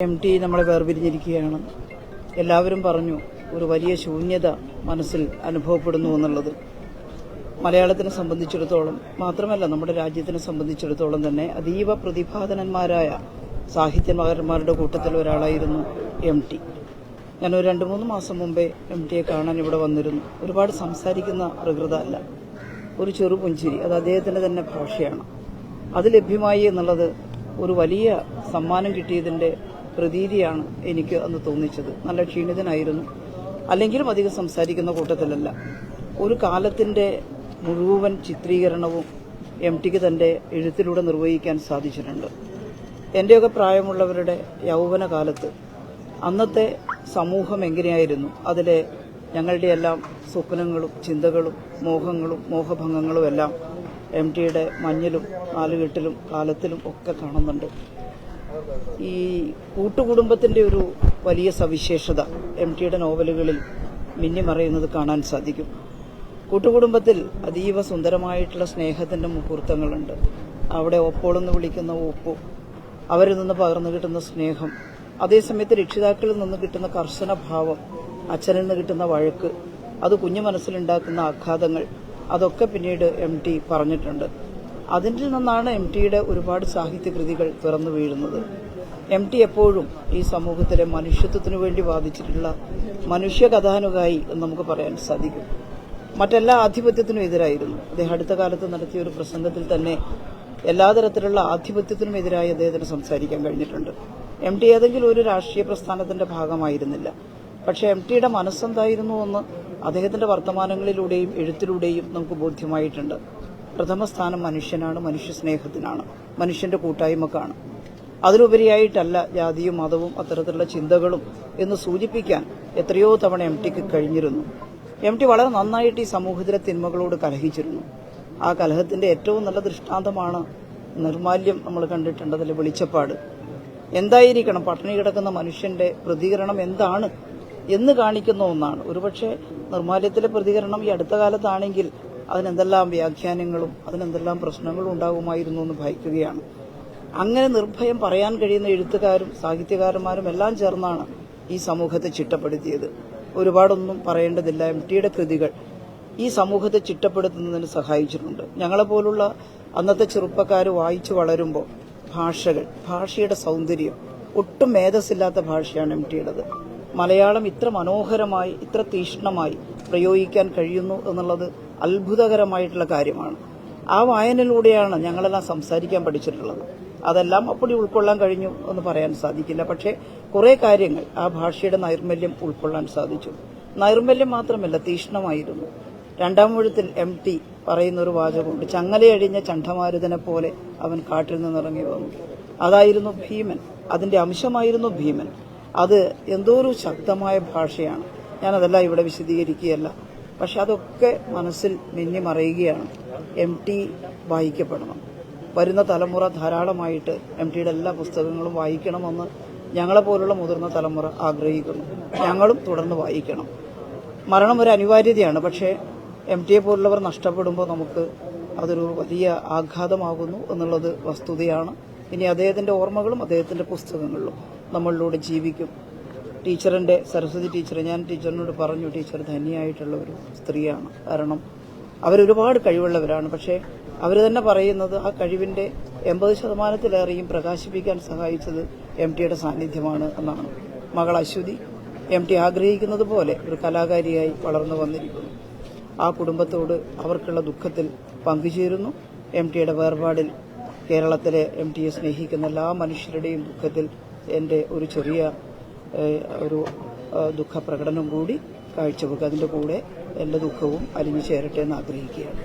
MT നമ്മളെ വേർപിരിഞ്ഞിരിക്കുകയാണ്. എല്ലാവരും പറഞ്ഞു ഒരു വലിയ ശൂന്യത മനസ്സിൽ അനുഭവപ്പെടുന്നു എന്നുള്ളത്. മലയാളത്തിനെ സംബന്ധിച്ചിടത്തോളം മാത്രമല്ല നമ്മുടെ രാജ്യത്തിനെ സംബന്ധിച്ചിടത്തോളം തന്നെ അതീവ പ്രതിഭാധനന്മാരായ സാഹിത്യകാരന്മാരുടെ കൂട്ടത്തിൽ ഒരാളായിരുന്നു MT. ഞാനൊരു 2-3 മാസം മുമ്പേ MTയെ കാണാൻ ഇവിടെ വന്നിരുന്നു. ഒരുപാട് സംസാരിക്കുന്ന പ്രകൃത അല്ല, ഒരു ചെറുപുഞ്ചിരി, അത് അദ്ദേഹത്തിന്റെ തന്നെ ഭാഷയാണ്. അത് ലഭ്യമായി എന്നുള്ളത് ഒരു വലിയ സമ്മാനം കിട്ടിയതിന്റെ പ്രതീതിയാണ് എനിക്ക് അന്ന് തോന്നിച്ചത്. നല്ല ക്ഷീണിതനായിരുന്നു, അല്ലെങ്കിലും അധികം സംസാരിക്കുന്ന കൂട്ടത്തിലല്ല. ഒരു കാലത്തിന്റെ മുഴുവൻ ചിത്രീകരണവും MTക്ക് തന്റെ എഴുത്തിലൂടെ നിർവഹിക്കാൻ സാധിച്ചിട്ടുണ്ട്. എന്റെയൊക്കെ പ്രായമുള്ളവരുടെ യൗവന കാലത്ത് അന്നത്തെ സമൂഹം എങ്ങനെയായിരുന്നു, അതിലെ ഞങ്ങളുടെ എല്ലാം സ്വപ്നങ്ങളും ചിന്തകളും മോഹങ്ങളും മോഹഭംഗങ്ങളും എല്ലാം MTയുടെ മഞ്ഞിലും നാലുകെട്ടിലും കാലത്തിലും ഒക്കെ കാണുന്നുണ്ട്. ഈ കൂട്ടുകുടുംബത്തിന്റെ ഒരു വലിയ സവിശേഷത MTയുടെ നോവലുകളിൽ മിന്നിമറയുന്നത് കാണാൻ സാധിക്കും. കൂട്ടുകുടുംബത്തിൽ അതീവ സുന്ദരമായിട്ടുള്ള സ്നേഹത്തിന്റെ മുഹൂർത്തങ്ങളുണ്ട്. അവിടെ ഒപ്പോളെന്ന് വിളിക്കുന്ന ഒപ്പു, അവരിൽ നിന്ന് പകർന്നു കിട്ടുന്ന സ്നേഹം, അതേസമയത്ത് രക്ഷിതാക്കളിൽ നിന്ന് കിട്ടുന്ന കർശന ഭാവം, അച്ഛനിൽ നിന്ന് കിട്ടുന്ന വഴക്ക്, അത് കുഞ്ഞു മനസ്സിലുണ്ടാക്കുന്ന ആഘാതങ്ങൾ, അതൊക്കെ പിന്നീട് MT പറഞ്ഞിട്ടുണ്ട്. അതിൽ നിന്നാണ് MTയുടെ ഒരുപാട് സാഹിത്യകൃതികൾ പിറന്നു വീഴുന്നത്. MT എപ്പോഴും ഈ സമൂഹത്തിലെ മനുഷ്യത്വത്തിനു വേണ്ടി വാദിച്ചിട്ടുള്ള മനുഷ്യ കഥാനുകായി എന്ന് നമുക്ക് പറയാൻ സാധിക്കും. മറ്റെല്ലാ ആധിപത്യത്തിനും എതിരായിരുന്നു. അദ്ദേഹം അടുത്ത കാലത്ത് നടത്തിയ ഒരു പ്രസംഗത്തിൽ തന്നെ എല്ലാ തരത്തിലുള്ള ആധിപത്യത്തിനും എതിരായി അദ്ദേഹത്തിന് സംസാരിക്കാൻ കഴിഞ്ഞിട്ടുണ്ട്. MT ഏതെങ്കിലും ഒരു രാഷ്ട്രീയ പ്രസ്ഥാനത്തിന്റെ ഭാഗമായിരുന്നില്ല. പക്ഷെ MTയുടെ മനസ്സെന്തായിരുന്നു എന്ന് അദ്ദേഹത്തിന്റെ വർത്തമാനങ്ങളിലൂടെയും എഴുത്തിലൂടെയും നമുക്ക് ബോധ്യമായിട്ടുണ്ട്. പ്രഥമ സ്ഥാനം മനുഷ്യനാണ്, മനുഷ്യ സ്നേഹത്തിനാണ്, മനുഷ്യന്റെ കൂട്ടായ്മക്കാണ്. അതിലുപരിയായിട്ടല്ല ജാതിയും മതവും അത്തരത്തിലുള്ള ചിന്തകളും എന്ന് സൂചിപ്പിക്കാൻ എത്രയോ തവണ MTക്ക് കഴിഞ്ഞിരുന്നു. MT വളരെ നന്നായിട്ട് ഈ സമൂഹത്തിലെ തിന്മകളോട് കലഹിച്ചിരുന്നു. ആ കലഹത്തിന്റെ ഏറ്റവും നല്ല ദൃഷ്ടാന്തമാണ് നിർമാല്യം. നമ്മൾ കണ്ടിട്ടുണ്ട്, അതിലെ വെളിച്ചപ്പാട്. എന്തായിരിക്കണം പട്ടിണി കിടക്കുന്ന മനുഷ്യന്റെ പ്രതികരണം എന്താണ് എന്ന് കാണിക്കുന്ന ഒന്നാണ്. ഒരുപക്ഷെ നിർമാല്യത്തിലെ പ്രതികരണം ഈ അടുത്ത കാലത്താണെങ്കിൽ അതിനെന്തെല്ലാം വ്യാഖ്യാനങ്ങളും അതിനെന്തെല്ലാം പ്രശ്നങ്ങളും ഉണ്ടാകുമായിരുന്നു എന്ന് ഭയക്കുകയാണ്. അങ്ങനെ നിർഭയം പറയാൻ കഴിയുന്ന എഴുത്തുകാരും സാഹിത്യകാരന്മാരും എല്ലാം ചേർന്നാണ് ഈ സമൂഹത്തെ ചിട്ടപ്പെടുത്തിയത്. ഒരുപാടൊന്നും പറയേണ്ടതില്ല. MTയുടെ കൃതികൾ ഈ സമൂഹത്തെ ചിട്ടപ്പെടുത്തുന്നതിന് സഹായിച്ചിട്ടുണ്ട്. ഞങ്ങളെപ്പോലുള്ള അന്നത്തെ ചെറുപ്പക്കാർ വായിച്ചു വളരുമ്പോൾ ഭാഷയുടെ സൗന്ദര്യം, ഒട്ടും മേധസ്സില്ലാത്ത ഭാഷയാണ് MTയുടേത്. മലയാളം ഇത്ര മനോഹരമായി ഇത്ര തീക്ഷ്ണമായി പ്രയോഗിക്കാൻ കഴിയുന്നു എന്നുള്ളത് അത്ഭുതകരമായിട്ടുള്ള കാര്യമാണ്. ആ വായനയിലൂടെയാണ് ഞങ്ങളെല്ലാം സംസാരിക്കാൻ പഠിച്ചിട്ടുള്ളത്. അതെല്ലാം അപ്പടി ഉൾക്കൊള്ളാൻ കഴിഞ്ഞു എന്ന് പറയാൻ സാധിക്കില്ല. പക്ഷേ കുറെ കാര്യങ്ങൾ ആ ഭാഷയുടെ നൈർമല്യം ഉൾക്കൊള്ളാൻ സാധിച്ചു. നൈർമല്യം മാത്രമല്ല, തീക്ഷ്ണമായിരുന്നു. രണ്ടാം എഴുത്തിൽ MT പറയുന്ന ഒരു വാചകമുണ്ട്, ചങ്ങലയഴിഞ്ഞ ചണ്ഡമാരുതനെ പോലെ അവൻ കാട്ടിൽ നിന്നിറങ്ങി വന്നു. അതായിരുന്നു ഭീമൻ, അതിന്റെ അംശമായിരുന്നു ഭീമൻ. അത് എന്തോ ഒരു ശക്തമായ ഭാഷയാണ്. ഞാനതെല്ലാം ഇവിടെ വിശദീകരിക്കുകയല്ല. പക്ഷെ അതൊക്കെ മനസ്സിൽ മിന്നിമറയുകയാണ്. MT വായിക്കപ്പെടണം. വരുന്ന തലമുറ ധാരാളമായിട്ട് MTയുടെ എല്ലാ പുസ്തകങ്ങളും വായിക്കണമെന്ന് ഞങ്ങളെപ്പോലുള്ള മുതിർന്ന തലമുറ ആഗ്രഹിക്കുന്നു. ഞങ്ങളും തുടർന്ന് വായിക്കണം. മരണം ഒരു അനിവാര്യതയാണ്. പക്ഷേ MTയെ പോലുള്ളവർ നഷ്ടപ്പെടുമ്പോൾ നമുക്ക് അതൊരു വലിയ ആഘാതമാകുന്നു എന്നുള്ളത് വസ്തുതയാണ്. ഇനി അദ്ദേഹത്തിന്റെ ഓർമ്മകളും അദ്ദേഹത്തിന്റെ പുസ്തകങ്ങളിലും നമ്മളിലൂടെ ജീവിക്കും. ടീച്ചറിന്റെ സരസ്വതി ടീച്ചർ, ഞാൻ ടീച്ചറിനോട് പറഞ്ഞു, ടീച്ചർ ധന്യയായിട്ടുള്ള ഒരു സ്ത്രീയാണ്. കാരണം അവരൊരുപാട് കഴിവുള്ളവരാണ്. പക്ഷേ അവർ തന്നെ പറയുന്നത് ആ കഴിവിന്റെ 80% പ്രകാശിപ്പിക്കാൻ സഹായിച്ചത് MTയുടെ സാന്നിധ്യമാണ് എന്നാണ്. മകൾ അശ്വതി MT ആഗ്രഹിക്കുന്നത് പോലെ ഒരു കലാകാരിയായി വളർന്നു വന്നിരിക്കുന്നു. ആ കുടുംബത്തോട് അവർക്കുള്ള ദുഃഖത്തിൽ പങ്കുചേരുന്നു. MTയുടെ വേർപാടിൽ കേരളത്തിലെ MTയെ സ്നേഹിക്കുന്ന എല്ലാ മനുഷ്യരുടെയും ദുഃഖത്തിൽ എൻ്റെ ഒരു ചെറിയ ഒരു ദുഃഖപ്രകടനം കൂടി കാഴ്ചവെക്കുക. അതിൻ്റെ കൂടെ എൻ്റെ ദുഃഖവും അലിഞ്ഞു ചേരട്ടെ എന്ന് ആഗ്രഹിക്കുകയാണ്.